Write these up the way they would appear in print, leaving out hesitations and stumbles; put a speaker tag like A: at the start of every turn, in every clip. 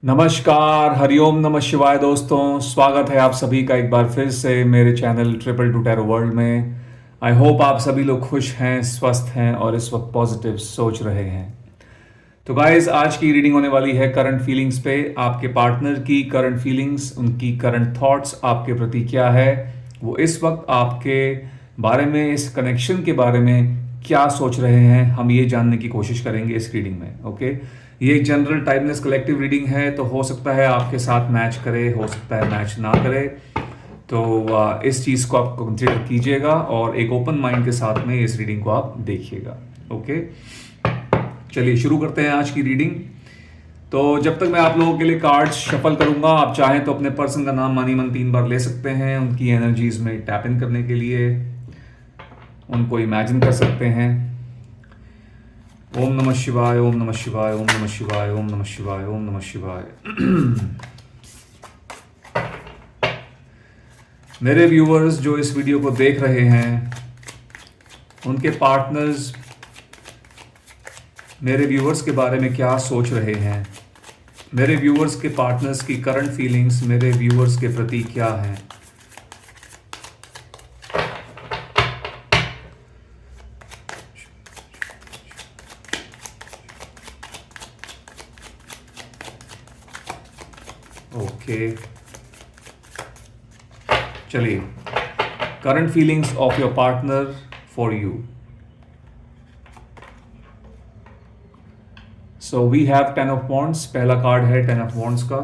A: नमस्कार, हरिओम नमः शिवाय दोस्तों। स्वागत है आप सभी का एक बार फिर से मेरे channel triple two tarot world में। आई होप आप सभी लोग खुश हैं, स्वस्थ हैं और इस वक्त पॉजिटिव सोच रहे हैं। तो गाइस, आज की रीडिंग होने वाली है करंट फीलिंग्स पे। आपके पार्टनर की करंट फीलिंग्स, उनकी करंट थॉट्स आपके प्रति क्या है, वो इस वक्त आपके बारे में, इस कनेक्शन के बारे में क्या सोच रहे हैं, हम ये जानने की कोशिश करेंगे इस रीडिंग में। ओके, ये एक जनरल टाइमलेस कलेक्टिव रीडिंग है, तो हो सकता है आपके साथ मैच करे, हो सकता है मैच ना करे। तो इस चीज़ को आप कंसिडर कीजिएगा और एक ओपन माइंड के साथ में इस रीडिंग को आप देखिएगा। ओके, चलिए शुरू करते हैं आज की रीडिंग। तो जब तक मैं आप लोगों के लिए कार्ड्स शफल करूंगा, आप चाहें तो अपने पर्सन का नाम मानी मन 3 बार ले सकते हैं। उनकी एनर्जीज में टैप इन करने के लिए उनको इमेजिन कर सकते हैं। ओम नमः शिवाय, ओम नमः शिवाय, ओम नमः शिवाय, ओम नमः शिवाय, ओम नमः शिवाय। मेरे व्यूअर्स जो इस वीडियो को देख रहे हैं, उनके पार्टनर्स मेरे व्यूअर्स के बारे में क्या सोच रहे हैं, मेरे व्यूअर्स के पार्टनर्स की करंट फीलिंग्स मेरे व्यूअर्स के प्रति क्या हैं। ओके, चलिए, current feelings of your partner for you. So we have 10 of wands. पहला कार्ड है 10 ऑफ वॉन्ड्स का।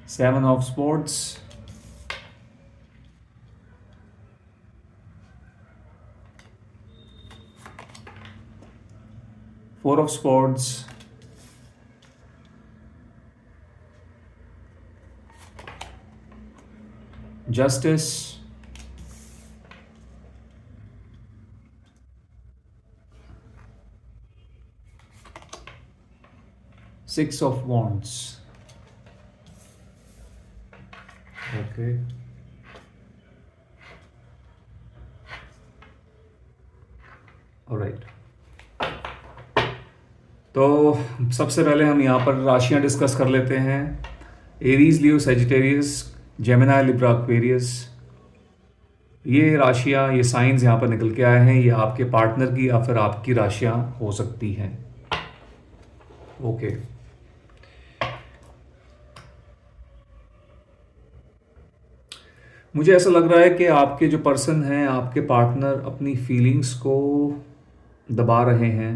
A: 7 of sports, 4 of sports, justice, 6 of wands. Okay, alright. तो सबसे पहले हम यहाँ पर राशियाँ डिस्कस कर लेते हैं। एरीज, लियो, सेजिटेरियस, जेमिनी, लिब्रा, एक्वेरियस। ये राशियाँ, ये साइंस यहाँ पर निकल के आए हैं। ये आपके पार्टनर की या फिर आपकी राशियाँ हो सकती हैं। ओके, मुझे ऐसा लग रहा है कि आपके जो पर्सन हैं, आपके पार्टनर अपनी फीलिंग्स को दबा रहे हैं।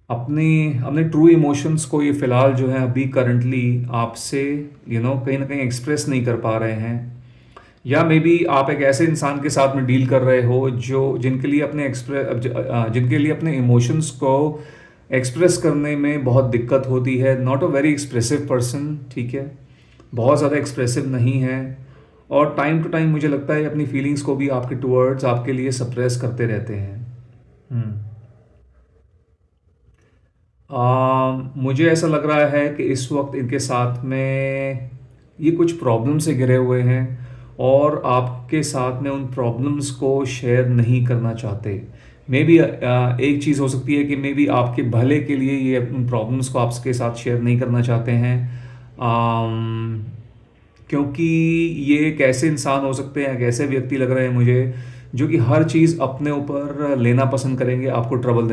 A: अपनी अपने ट्रू इमोशंस को ये फ़िलहाल जो है अभी करंटली आपसे कहीं ना कहीं एक्सप्रेस नहीं कर पा रहे हैं। या मे बी आप एक ऐसे इंसान के साथ में डील कर रहे हो जो जिनके लिए अपने इमोशंस को एक्सप्रेस करने में बहुत दिक्कत होती है। Not a very expressive person, ठीक है, बहुत ज़्यादा एक्सप्रेसिव नहीं है। और टाइम टू टाइम मुझे लगता है अपनी फीलिंग्स को भी आपके टूवर्ड्स आपके लिए सप्रेस करते रहते हैं। मुझे ऐसा लग रहा है कि इस वक्त इनके साथ में ये कुछ प्रॉब्लम से घिरे हुए हैं और आपके साथ में उन प्रॉब्लम्स को शेयर नहीं करना चाहते। मे बी एक चीज़ हो सकती है कि मे बी आपके भले के लिए ये उन प्रॉब्लम्स को आपके साथ शेयर नहीं करना चाहते हैं। क्योंकि ये एक ऐसे इंसान हो सकते हैं, एक ऐसे व्यक्ति लग रहे हैं मुझे, जो कि हर चीज़ अपने ऊपर लेना पसंद करेंगे, आपको ट्रबल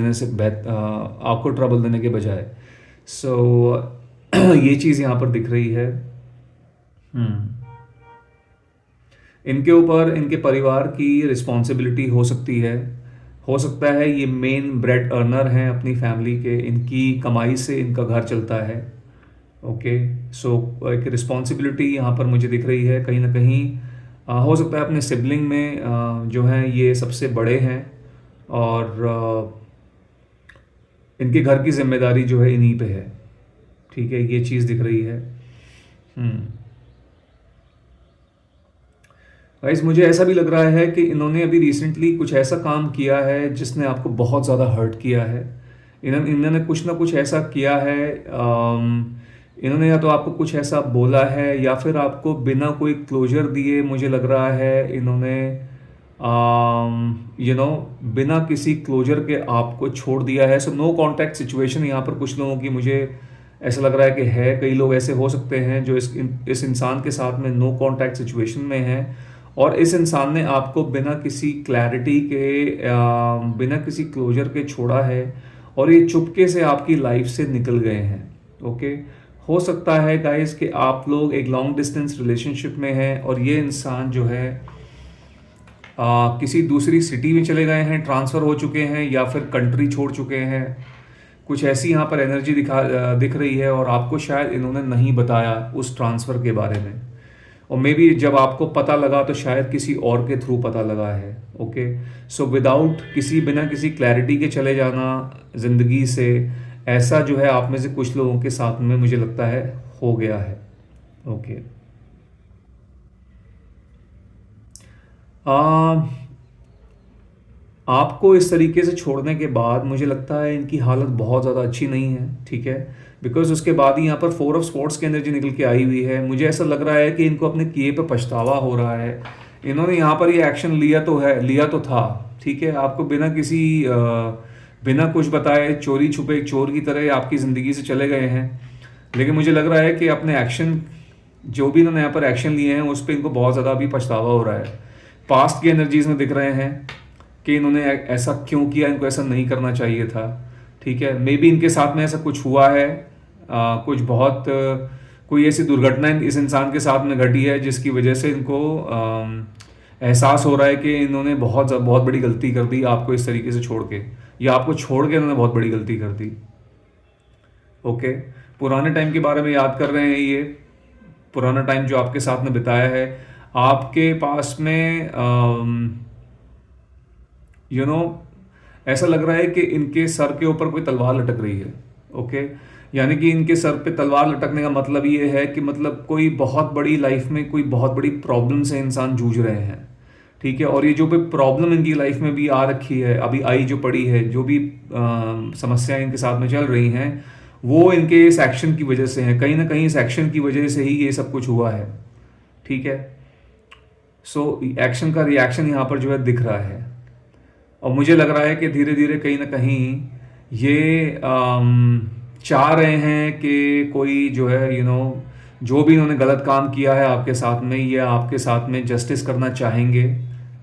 A: देने के बजाय। सो ये चीज़ यहाँ पर दिख रही है। इनके ऊपर इनके परिवार की रिस्पॉन्सिबिलिटी हो सकती है। हो सकता है ये मेन ब्रेड अर्नर हैं अपनी फैमिली के, इनकी कमाई से इनका घर चलता है। ओके, सो एक रिस्पॉन्सिबिलिटी यहाँ पर मुझे दिख रही है कहीं ना कहीं। हो सकता है अपने सिबलिंग में जो हैं ये सबसे बड़े हैं और इनके घर की जिम्मेदारी जो है इन्हीं पे है। ठीक है, ये चीज़ दिख रही है। गाइस, मुझे ऐसा भी लग रहा है कि इन्होंने अभी रिसेंटली कुछ ऐसा काम किया है जिसने आपको बहुत ज़्यादा हर्ट किया है। इन्होंने कुछ ना कुछ ऐसा किया है। इन्होंने या तो आपको कुछ ऐसा बोला है या फिर आपको बिना कोई क्लोजर दिए मुझे लग रहा है इन्होंने बिना किसी क्लोजर के आपको छोड़ दिया है। सो नो कॉन्टैक्ट सिचुएशन यहाँ पर कुछ लोगों की, मुझे ऐसा लग रहा है कि है। कई लोग ऐसे हो सकते हैं जो इस इंसान के साथ में नो कॉन्टैक्ट सिचुएशन में हैं, और इस इंसान ने आपको बिना किसी क्लैरिटी के, बिना किसी क्लोजर के छोड़ा है, और ये चुपके से आपकी लाइफ से निकल गए हैं। ओके, हो सकता है गाइस कि आप लोग एक लॉन्ग डिस्टेंस रिलेशनशिप में हैं, और ये इंसान जो है किसी दूसरी सिटी में चले गए हैं, ट्रांसफ़र हो चुके हैं, या फिर कंट्री छोड़ चुके हैं। कुछ ऐसी यहाँ पर एनर्जी दिख रही है, और आपको शायद इन्होंने नहीं बताया उस ट्रांसफ़र के बारे में, और मे बी जब आपको पता लगा तो शायद किसी और के थ्रू पता लगा है। ओके, सो विदाउट बिना किसी क्लैरिटी के चले जाना ज़िंदगी से, ऐसा जो है आप में से कुछ लोगों के साथ में मुझे लगता है हो गया है। ओके, आपको इस तरीके से छोड़ने के बाद मुझे लगता है इनकी हालत बहुत ज़्यादा अच्छी नहीं है, ठीक है। बिकॉज उसके बाद ही यहाँ पर 4 ऑफ स्पोर्ट्स की एनर्जी निकल के आई हुई है। मुझे ऐसा लग रहा है कि इनको अपने किए पे पछतावा हो रहा है। इन्होंने यहाँ पर ये एक्शन लिया तो था, ठीक है। आपको बिना कुछ बताए चोरी छुपे एक चोर की तरह आपकी ज़िंदगी से चले गए हैं। लेकिन मुझे लग रहा है कि अपने एक्शन, जो भी इन्होंने यहाँ पर एक्शन लिए हैं, उस पर इनको बहुत ज़्यादा अभी पछतावा हो रहा है। पास्ट की एनर्जीज में दिख रहे हैं कि इन्होंने ऐसा क्यों किया, इनको ऐसा नहीं करना चाहिए था, ठीक है। मे बी इनके साथ में ऐसा कुछ हुआ है, कुछ कोई ऐसी दुर्घटना इस इंसान के साथ में घटी है जिसकी वजह से इनको एहसास हो रहा है कि इन्होंने बहुत बहुत बड़ी गलती कर दी आपको इस तरीके से छोड़ के, या आपको छोड़ के इन्होंने बहुत बड़ी गलती कर दी। ओके, पुराने टाइम के बारे में याद कर रहे हैं ये, पुराना टाइम जो आपके साथ में बिताया है। आपके पास में यू नो ऐसा लग रहा है कि इनके सर के ऊपर कोई तलवार लटक रही है। ओके, यानी कि इनके सर पे तलवार लटकने का मतलब ये है कि मतलब कोई बहुत बड़ी लाइफ में कोई बहुत बड़ी प्रॉब्लम से इंसान जूझ रहे हैं, ठीक है। और ये जो भी प्रॉब्लम इनकी लाइफ में भी आ रखी है, अभी आई जो पड़ी है, जो भी समस्याएं इनके साथ में चल रही हैं, वो इनके इस एक्शन की वजह से है। कहीं ना कहीं इस एक्शन की वजह से ही ये सब कुछ हुआ है, ठीक है। सो एक्शन का रिएक्शन यहाँ पर जो है दिख रहा है, और मुझे लग रहा है कि धीरे धीरे कहीं ना कहीं ये चाह रहे हैं कि कोई जो है जो भी इन्होंने गलत काम किया है आपके साथ में, ये आपके साथ में जस्टिस करना चाहेंगे,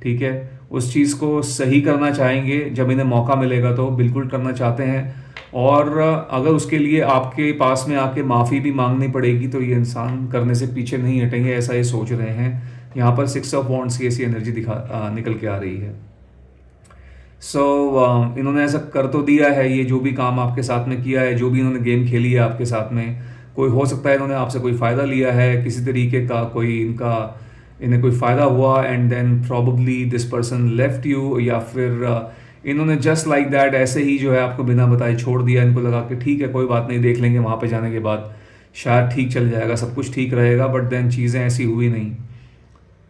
A: ठीक है। उस चीज़ को सही करना चाहेंगे, जब इन्हें मौका मिलेगा तो बिल्कुल करना चाहते हैं। और अगर उसके लिए आपके पास में आके माफ़ी भी मांगनी पड़ेगी तो ये इंसान करने से पीछे नहीं हटेंगे, ऐसा ये सोच रहे हैं। यहाँ पर 6 ऑफ वॉन्ड्स की ऐसी एनर्जी निकल के आ रही है। सो इन्होंने ऐसा कर तो दिया है, ये जो भी काम आपके साथ में किया है, जो भी इन्होंने गेम खेली है आपके साथ में, कोई हो सकता है इन्होंने आपसे कोई फ़ायदा लिया है किसी तरीके का, इन्हें कोई फ़ायदा हुआ, and then probably this person left you, या फिर इन्होंने जस्ट लाइक दैट ऐसे ही जो है आपको बिना बताए छोड़ दिया। इनको लगा कि ठीक है, कोई बात नहीं, देख लेंगे वहाँ पे जाने के बाद, शायद ठीक चल जाएगा, सब कुछ ठीक रहेगा। बट देन चीज़ें ऐसी हुई नहीं,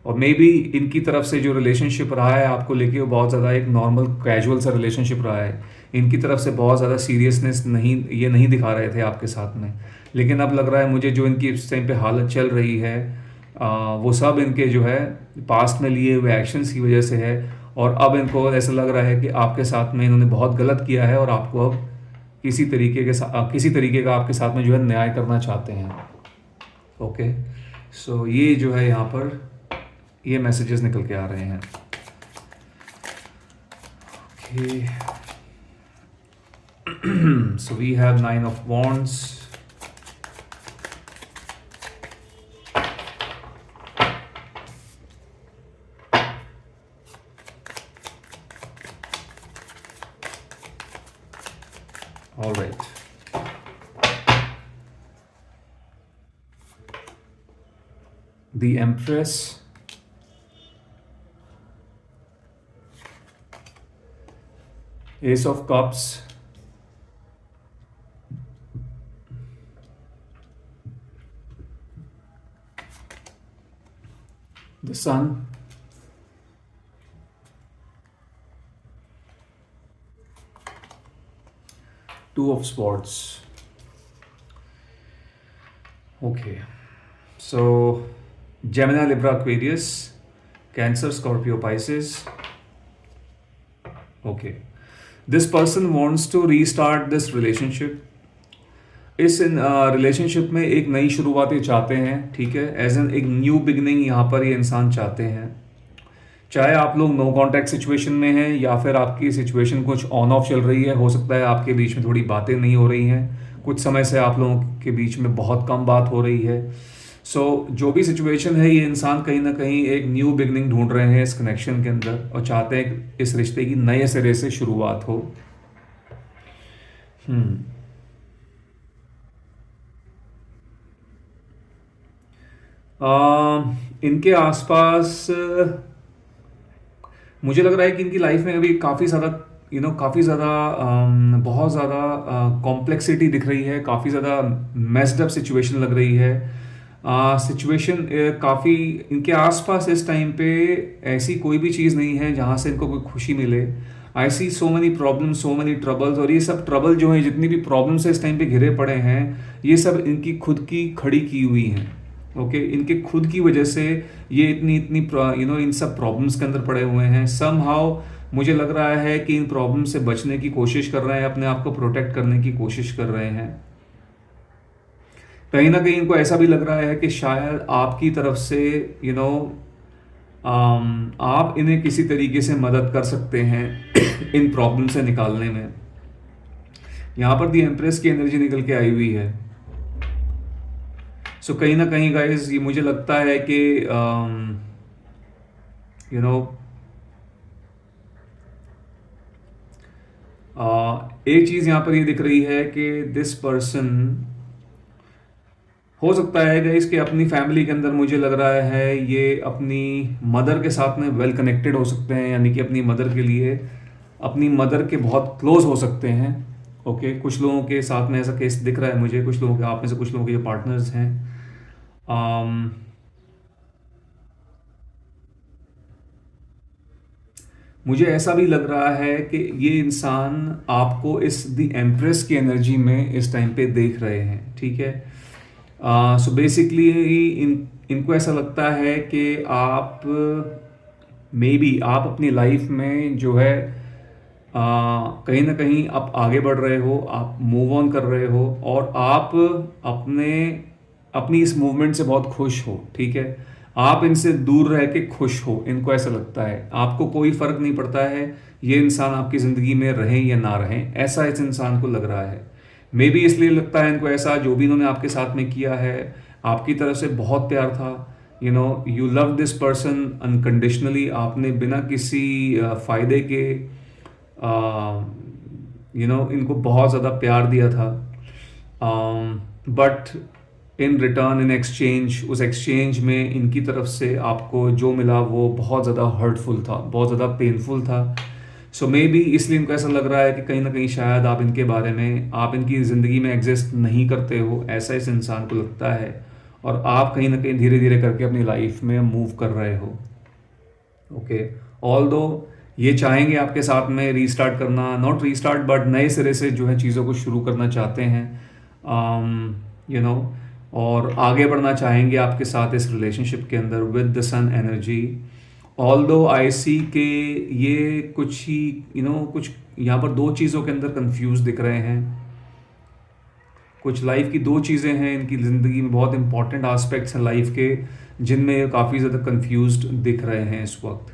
A: और मे बी इनकी तरफ से जो रिलेशनशिप रहा है आपको लेके, वो बहुत ज़्यादा एक नॉर्मल कैजुअल सा रिलेशनशिप रहा है। इनकी तरफ से बहुत ज़्यादा सीरियसनेस नहीं दिखा रहे थे आपके साथ में। लेकिन अब लग रहा है मुझे, जो इनकी इस टाइम पे हालत चल रही है, वो सब इनके जो है पास्ट में लिए हुए एक्शंस की वजह से है। और अब इनको ऐसा लग रहा है कि आपके साथ में इन्होंने बहुत गलत किया है, और आपको अब किसी तरीके का आपके साथ में जो है न्याय करना चाहते हैं। ओके, सो ये जो है यहाँ पर ये मैसेजेस निकल के आ रहे हैं। Okay, so we have 9 of wands, all right. The empress, Ace of Cups, the Sun, Two of Swords. Okay, so Gemini, Libra, Aquarius, Cancer, Scorpio, Pisces, okay, this person wants to restart this relationship. इस relationship में एक नई शुरुआत ये चाहते हैं, ठीक है, एज एन एक न्यू बिगनिंग यहाँ पर ये इंसान चाहते हैं। चाहे आप लोग नो कांटेक्ट सिचुएशन में हैं या फिर आपकी सिचुएशन कुछ ऑन ऑफ चल रही है, हो सकता है आपके बीच में थोड़ी बातें नहीं हो रही हैं, कुछ समय से आप लोगों के बीच में बहुत कम बात हो रही है। जो भी सिचुएशन है, ये इंसान कहीं ना कहीं एक न्यू बिगनिंग ढूंढ रहे हैं इस कनेक्शन के अंदर और चाहते हैं कि इस रिश्ते की नए सिरे से शुरुआत हो। हम्म इनके आसपास मुझे लग रहा है कि इनकी लाइफ में अभी काफ़ी ज़्यादा काफ़ी ज़्यादा बहुत ज़्यादा कॉम्प्लेक्सिटी दिख रही है, काफ़ी ज़्यादा मेस्ड अप सिचुएशन लग रही है। सिचुएशन काफ़ी इनके आसपास इस टाइम पे ऐसी कोई भी चीज़ नहीं है जहाँ से इनको कोई खुशी मिले। I see so many problems, so many troubles, और ये सब ट्रबल जो है, जितनी भी प्रॉब्लम्स है इस टाइम पे घिरे पड़े हैं, ये सब इनकी खुद की खड़ी की हुई हैं। ओके, इनके खुद की वजह से ये इतनी इतनी इन सब प्रॉब्लम्स के अंदर पड़े हुए हैं। सम हाउ मुझे लग रहा है कि इन प्रॉब्लम से बचने की कोशिश कर रहे हैं, अपने आप को प्रोटेक्ट करने की कोशिश कर रहे हैं। कहीं ना कहीं इनको ऐसा भी लग रहा है कि शायद आपकी तरफ से यू नो आप इन्हें किसी तरीके से मदद कर सकते हैं इन प्रॉब्लम से निकालने में। यहाँ पर दी एम्प्रेस की एनर्जी निकल के आई हुई है। कहीं ना कहीं गाइज ये मुझे लगता है कि यू नो एक चीज़ यहाँ पर ये दिख रही है कि दिस पर्सन हो सकता है गाइस कि अपनी फैमिली के अंदर, मुझे लग रहा है ये अपनी मदर के साथ में वेल कनेक्टेड हो सकते हैं, यानी कि अपनी मदर के लिए अपनी मदर के बहुत क्लोज हो सकते हैं। ओके, कुछ लोगों के साथ में ऐसा केस दिख रहा है मुझे, कुछ लोगों के, आप में से कुछ लोगों के जो पार्टनर्स हैं। मुझे ऐसा भी लग रहा है कि ये इंसान आपको इस द एम्प्रेस की एनर्जी में इस टाइम पे देख रहे हैं, ठीक है। बेसिकली इनको ऐसा लगता है कि आप मे बी आप अपनी लाइफ में जो है कहीं ना कहीं आप आगे बढ़ रहे हो, आप मूव ऑन कर रहे हो, और आप अपने अपनी इस मूवमेंट से बहुत खुश हो, ठीक है। आप इनसे दूर रह के खुश हो, इनको ऐसा लगता है। आपको कोई फर्क नहीं पड़ता है ये इंसान आपकी ज़िंदगी में रहें या ना रहें, ऐसा इस इंसान को लग रहा है। मे बी इसलिए लगता है इनको ऐसा, जो भी इन्होंने आपके साथ में किया है, आपकी तरफ से बहुत प्यार था। You love this person unconditionally, आपने बिना किसी फ़ायदे के इनको बहुत ज़्यादा प्यार दिया था। But in return, in exchange, उस एक्सचेंज में इनकी तरफ से आपको जो मिला वो बहुत ज़्यादा हर्टफुल था, बहुत ज़्यादा पेनफुल था। मे बी इसलिए इनको ऐसा लग रहा है कि कहीं ना कहीं शायद आप इनके बारे में, आप इनकी ज़िंदगी में एग्जिस्ट नहीं करते हो, ऐसा इस इंसान को लगता है। और आप कहीं ना कहीं धीरे धीरे करके अपनी लाइफ में मूव कर रहे हो। ओके, ऑल दो ये चाहेंगे आपके साथ में रीस्टार्ट करना, नॉट रीस्टार्ट बट नए सिरे से जो है चीज़ों को शुरू करना चाहते हैं, यू नो और आगे बढ़ना चाहेंगे आपके साथ इस रिलेशनशिप के अंदर with the sun energy. Although I सी के ये कुछ ही कुछ यहाँ पर दो चीज़ों के अंदर कंफ्यूज दिख रहे हैं। कुछ लाइफ की दो चीज़ें हैं इनकी ज़िंदगी में, बहुत इंपॉर्टेंट आस्पेक्ट्स हैं लाइफ के, जिनमें ये काफ़ी ज़्यादा कंफ्यूज्ड दिख रहे हैं इस वक्त।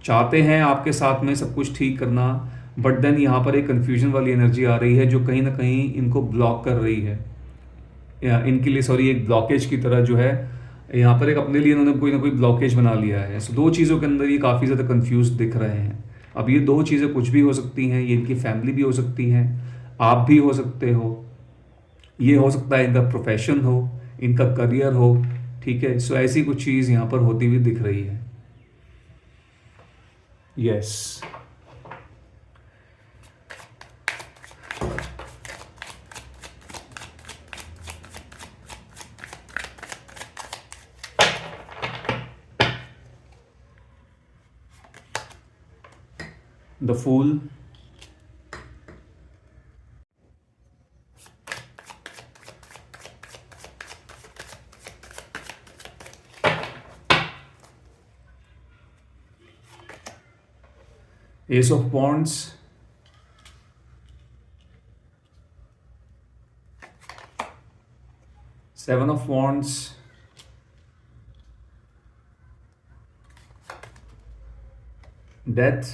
A: चाहते हैं आपके साथ में सब कुछ ठीक करना, बट देन यहाँ पर एक कन्फ्यूजन वाली एनर्जी आ रही है जो कहीं ना कहीं इनको ब्लॉक कर रही है, या इनके लिए सॉरी एक ब्लॉकेज की तरह जो है यहाँ पर एक अपने लिए इन्होंने कोई ना कोई ब्लॉकेज बना लिया है। दो चीज़ों के अंदर ये काफ़ी ज़्यादा कंफ्यूज दिख रहे हैं। अब ये दो चीज़ें कुछ भी हो सकती हैं, ये इनकी फैमिली भी हो सकती हैं, आप भी हो सकते हो, ये हो सकता है इनका प्रोफेशन हो, इनका करियर हो, ठीक है। ऐसी कुछ चीज़ यहाँ पर होती हुई दिख रही है। Yes, the fool, Ace of Wands, Seven of Wands, Death,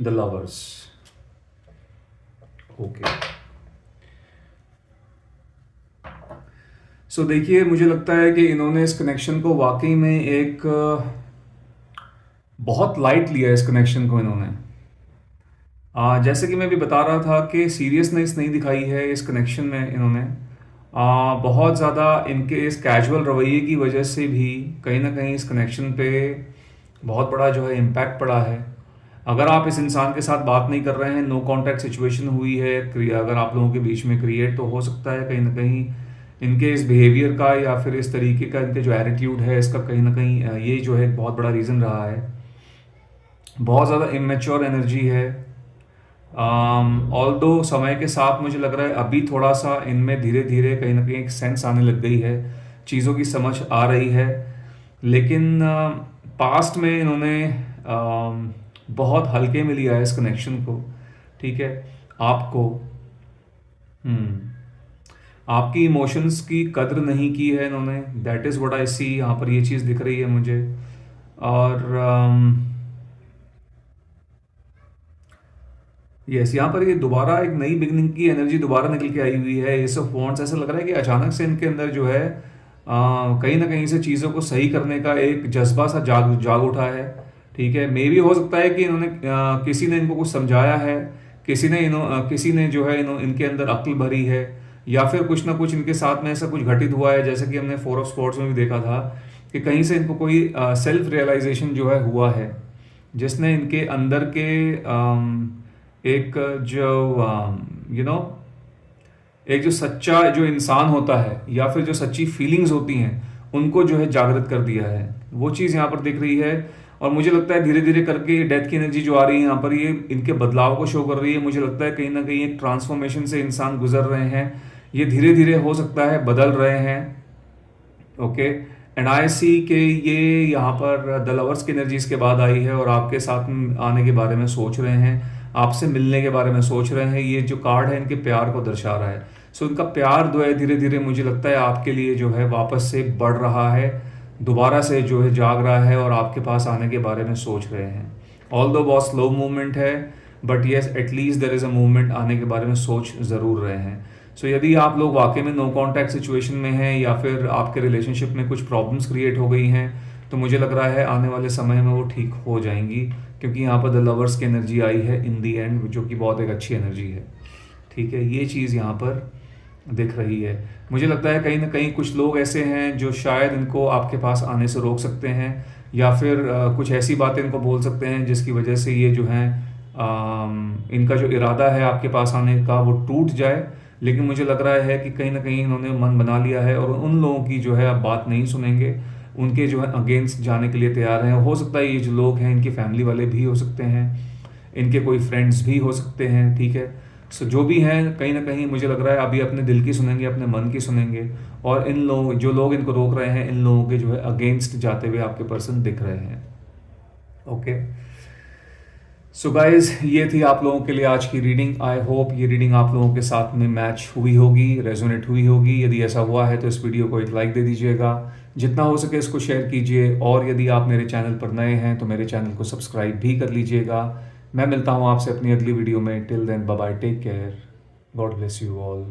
A: The Lovers. Okay, so देखिए, मुझे लगता है कि इन्होंने इस कनेक्शन को वाकई में एक बहुत लाइट लिया है इस कनेक्शन को इन्होंने। जैसे कि मैं भी बता रहा था कि सीरियसनेस नहीं दिखाई है इस कनेक्शन में इन्होंने। बहुत ज़्यादा इनके इस कैजुअल रवैये की वजह से भी कहीं ना कहीं इस कनेक्शन पे बहुत बड़ा जो है इम्पैक्ट पड़ा है। अगर आप इस इंसान के साथ बात नहीं कर रहे हैं, नो कांटेक्ट सिचुएशन हुई है अगर आप लोगों के बीच में क्रिएट, तो हो सकता है कहीं ना कहीं इनके इस बिहेवियर का या फिर इस तरीके का इनके जो एटीट्यूड है इसका कहीं ना कहीं ये जो है एक बहुत बड़ा रीज़न रहा है। बहुत ज़्यादा इमेच्योर एनर्जी है। ऑल्दो समय के साथ मुझे लग रहा है अभी थोड़ा सा इनमें धीरे धीरे कहीं ना कहीं एक सेंस आने लग गई है, चीज़ों की समझ आ रही है। लेकिन पास्ट में इन्होंने बहुत हल्के में लिया है इस कनेक्शन को, ठीक है। आपको आपकी इमोशंस की कद्र नहीं की है इन्होंने, दैट इज़ व्हाट आई सी। यहाँ पर ये चीज़ दिख रही है मुझे। और यस, यहाँ पर ये दोबारा एक नई बिगनिंग की एनर्जी दोबारा निकल के आई हुई है। एस ऑफ वॉन्ड्स, ऐसा लग रहा है कि अचानक से इनके अंदर जो है कहीं ना कहीं से चीज़ों को सही करने का एक जज्बा सा जाग जाग उठा है, ठीक है। मे भी हो सकता है कि इन्होंने किसी ने इनको कुछ समझाया है, किसी ने जो है इनके अंदर अक्ल भरी है, या फिर कुछ ना कुछ इनके साथ में ऐसा कुछ घटित हुआ है, जैसे कि हमने फोर ऑफ स्पोर्ट्स में भी देखा था कि कहीं से इनको कोई सेल्फ रियलाइजेशन जो है हुआ है, जिसने इनके अंदर के एक जो एक जो सच्चा जो इंसान होता है या फिर जो सच्ची फीलिंग्स होती हैं उनको जो है जागृत कर दिया है। वो चीज़ यहाँ पर दिख रही है। और मुझे लगता है धीरे धीरे करके डेथ की एनर्जी जो आ रही है यहाँ पर, ये इनके बदलाव को शो कर रही है। मुझे लगता है कहीं ना कहीं एक ट्रांसफॉर्मेशन से इंसान गुजर रहे हैं, ये धीरे धीरे हो सकता है बदल रहे हैं। ओके, एंड आई सी के ये यहाँ पर द लवर्स की एनर्जी इसके बाद आई है और आपके साथ आने के बारे में सोच रहे हैं, आपसे मिलने के बारे में सोच रहे हैं। ये जो कार्ड है इनके प्यार को दर्शा रहा है। सो इनका प्यार जो है धीरे धीरे मुझे लगता है आपके लिए जो है वापस से बढ़ रहा है, दोबारा से जो है जाग रहा है और आपके पास आने के बारे में सोच रहे हैं। ऑल दो बहुत स्लो मूवमेंट है, but yes at least there is a movement, आने के बारे में सोच ज़रूर रहे हैं। सो यदि आप लोग वाकई में नो कॉन्टैक्ट सिचुएशन में हैं या फिर आपके रिलेशनशिप में कुछ प्रॉब्लम्स क्रिएट हो गई हैं, तो मुझे लग रहा है आने वाले समय में वो ठीक हो जाएंगी, क्योंकि यहाँ पर द लवर्स की एनर्जी आई है इन दी एंड, जो कि बहुत एक अच्छी एनर्जी है, ठीक है। ये चीज़ यहाँ पर दिख रही है। मुझे लगता है कहीं ना कहीं कुछ लोग ऐसे हैं जो शायद इनको आपके पास आने से रोक सकते हैं, या फिर कुछ ऐसी बातें इनको बोल सकते हैं जिसकी वजह से ये जो है इनका जो इरादा है आपके पास आने का वो टूट जाए। लेकिन मुझे लग रहा है कि कहीं ना कहीं इन्होंने मन बना लिया है और उन लोगों की जो है अब बात नहीं सुनेंगे, उनके जो है अगेंस्ट जाने के लिए तैयार हैं। हो सकता है ये जो लोग हैं इनकी फैमिली वाले भी हो सकते हैं, इनके कोई फ्रेंड्स भी हो सकते हैं, ठीक है। सो जो भी हैं कहीं ना कहीं मुझे लग रहा है अभी अपने दिल की सुनेंगे, अपने मन की सुनेंगे, और इन लोग जो लोग इनको रोक रहे हैं, इन लोगों के जो है अगेंस्ट जाते हुए आपके पर्सन दिख रहे हैं। ओके, सो गाइज, ये थी आप लोगों के लिए आज की रीडिंग। आई होप ये रीडिंग आप लोगों के साथ में मैच हुई होगी, रेजोनेट हुई होगी। यदि ऐसा हुआ है तो इस वीडियो को एक लाइक दे दीजिएगा, जितना हो सके इसको शेयर कीजिए, और यदि आप मेरे चैनल पर नए हैं तो मेरे चैनल को सब्सक्राइब भी कर लीजिएगा। मैं मिलता हूँ आपसे अपनी अगली वीडियो में। Till then bye bye, take care, God bless you all.